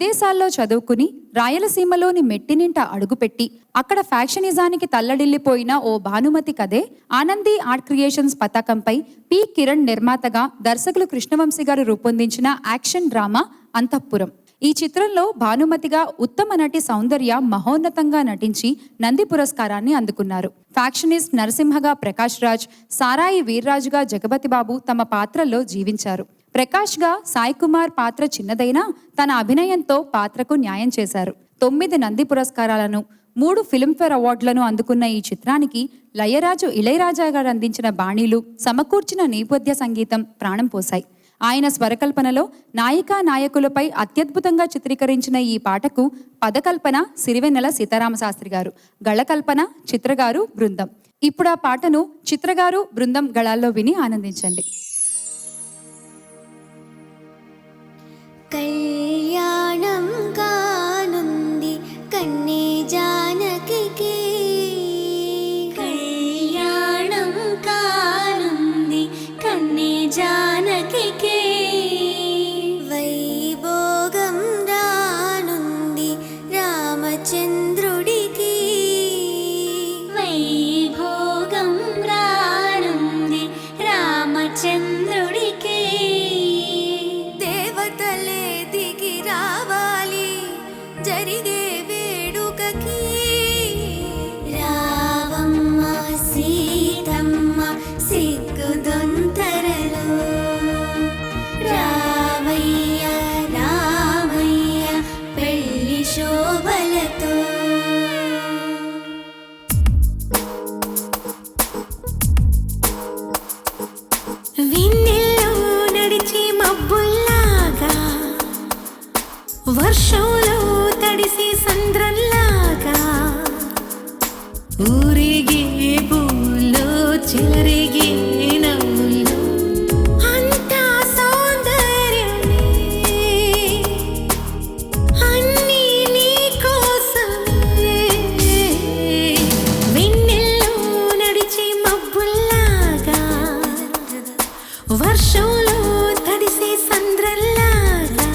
విదేశాల్లో చదువుకుని రాయలసీమలోని మెట్టినింట అడుగుపెట్టి అక్కడ ఫ్యాక్షనిజానికి తల్లడిల్లిపోయిన ఓ భానుమతి కథే ఆనంది ఆర్ట్ క్రియేషన్స్ పతాకంపై పి కిరణ్ నిర్మాతగా దర్శకులు కృష్ణవంశీ గారు రూపొందించిన యాక్షన్ డ్రామా అంతఃపురం. ఈ చిత్రంలో భానుమతిగా ఉత్తమ నటి సౌందర్య మహోన్నతంగా నటించి నంది పురస్కారాన్ని అందుకున్నారు. ఫ్యాక్షనిస్ట్ నరసింహగా ప్రకాష్ రాజ్, సారాయి వీర్రాజుగా జగపతి బాబు తమ పాత్రల్లో జీవించారు. ప్రకాష్గా సాయి కుమార్ పాత్ర చిన్నదైనా తన అభినయంతో పాత్రకు న్యాయం చేశారు. 9 నంది పురస్కారాలను, 3 ఫిల్మ్ఫేర్ అవార్డులను అందుకున్న ఈ చిత్రానికి లయరాజు ఇళయరాజా గారు అందించిన బాణీలు, సమకూర్చిన నేపథ్య సంగీతం ప్రాణం పోశాయి. ఆయన స్వరకల్పనలో నాయికా నాయకులపై అత్యద్భుతంగా చిత్రీకరించిన ఈ పాటకు పదకల్పన సిరివెన్నెల సీతారామశాస్త్రి గారు, గళకల్పన చిత్రగారు బృందం. ఇప్పుడు ఆ పాటను చిత్రగారు బృందం గళాల్లో విని ఆనందించండి. కళ్యాణం కానుంది కన్నే జానకికి, కళ్యాణం కానుంది కన్నే జానకికి, వైభోగం రానుంది రామచంద్రుడికి, వైభోగం రానుంది రామచంద్రుడికి, దేవతలే దిగి రావాలి జరిగే వేడుకకి, రావమ్మ సీతమ్మ సిగ్గుదొంతరలో, రావయ్య రామయ్య పెళ్లి శోభలతో. వెన్నెల్లో నడిచి మబ్బుల్లాగా, వర్షంలో తడిసి సంద్రంలాగా, ఊరిగే పూల్లో చెలరిగే నవ్వుల్లో అంతా సౌందర్యమే, అన్నీ నీ కోసమే. వెన్నెల్లో నడిచి మబ్బుల్లాగా, వర్షంలో తడిసి సంద్రంలాగా,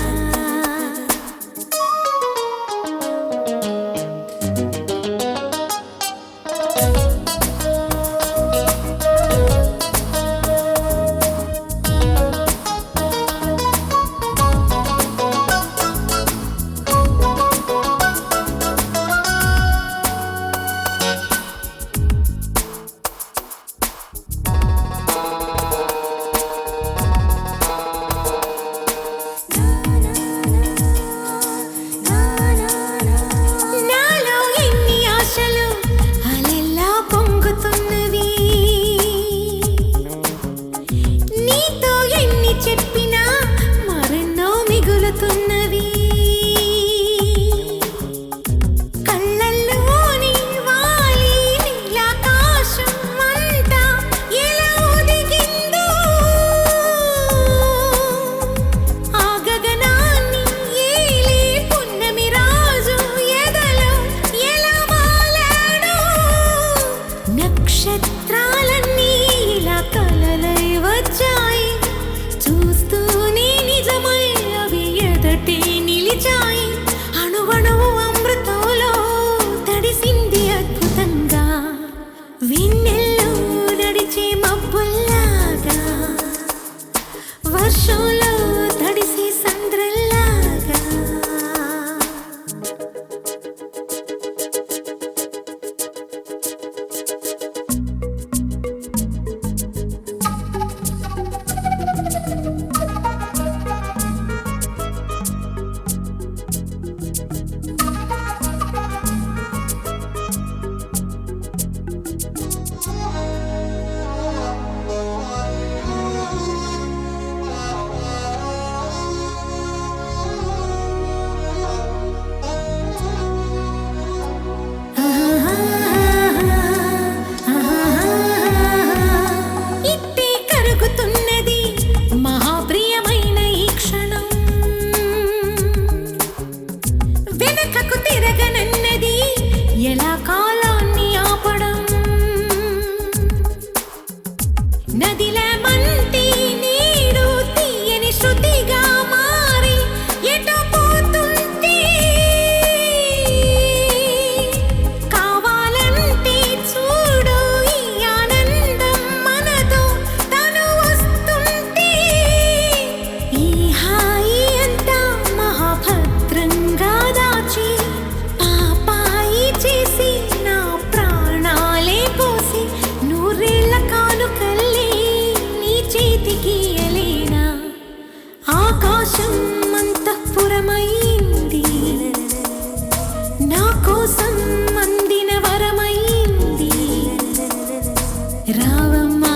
రావమ్మా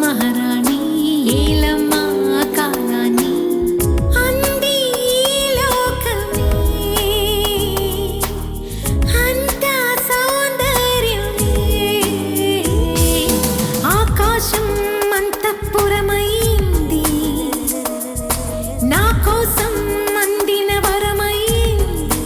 మహారాణి ఏలమ్మా కాలాన్ని అంది లోకమే అంతా సౌందర్యమే ఆకాశం అంతఃపురమైంది నా కోసం అందిన వరమైంది